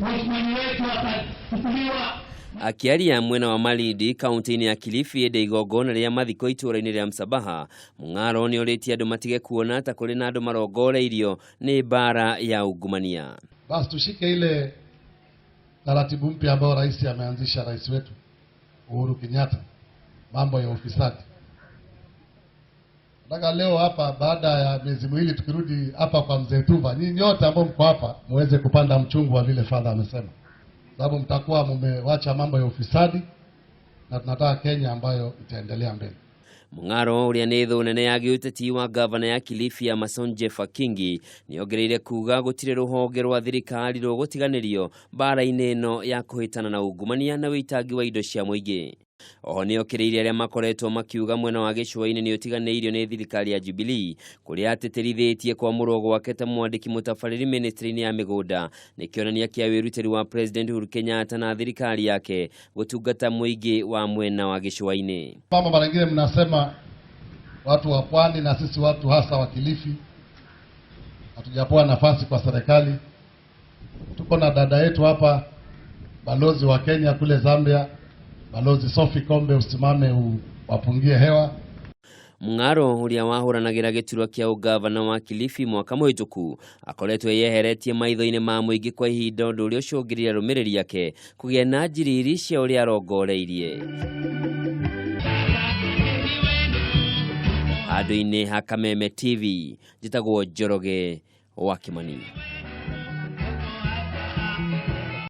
Waheshimiwa wetu watachukuliwa. Akiaria mwena wa Malindi kaunti-ini ya Kilifi ende igongona ria mathiko itũra-inĩ ria Msabaha, Mungaro ni ũrĩtie andũ matige kuona ta kũrĩ na andũ marongoreirio ni bara ya ungumania. Basi tushike ile taratibu mpya ambayo rais ameanzisha, rais wetu Uhuru Kenyatta, mambo ya ufisadi. Nataka leo hapa baada ya miezi miwili tukirudi hapa kwa mzee Tuva, nyinyi nyote ambao mko hapa muweze kupanda mchungu wa vile father amesema. Sababu mtakuwa mmewacha mambo ya ufisadi na tunataka Kenya ambayo itaendelea mbele. Mungaro uria nĩ thũ nene ya gĩũteti wa gavana ya Kilifi ya Masonjefa Kingi ni ongereire kuga gũtirĩ rũhonge rwa thirikari rũgũtiganĩrio bara-inĩ ĩno ya kuhitana na ungumania na wĩitangi wa indo cia mũingĩ. Oho nĩ okĩrĩire arĩa makoretwo makiuga mwena wa gĩcũa-inĩ nĩ ũtiganĩirio nĩ thirikari ya Jubilee, kũrĩa ateterithĩtie kwa mũrogo gwake ta mwandiki mutabariri ministry-inĩ ya migunda, nĩ kĩonania kĩa wĩrutĩri wa President Uhuru Kenyatta na thirikari yake gũtungata mũingĩ wa mwena wa gĩcũa-inĩ. Mama mara nyingine mnasema watu wa pwani na sisi watu hasa wa Kilifi hatujapewa nafasi kwa serikali. Tuko na dada yetu hapa, balozi wa Kenya kule Zambia, Balozi Sophie Kombe, usimame wapungie hewa. Mungaro uria wahũranagĩra gĩturwa kĩa ugavana wa Kilifi mwaka mũhĩtũku akoretwo yeheretie maitho-inĩ ma mũingĩ kwa ihinda, ũndũ ũrĩa ũcũngĩrĩire arũmĩrĩri yake kũgĩa na njiriri cia ũrĩa arongoreirie. Handũ-inĩ ha Kameme TV, njĩtagwo Njoroge wa Kimani.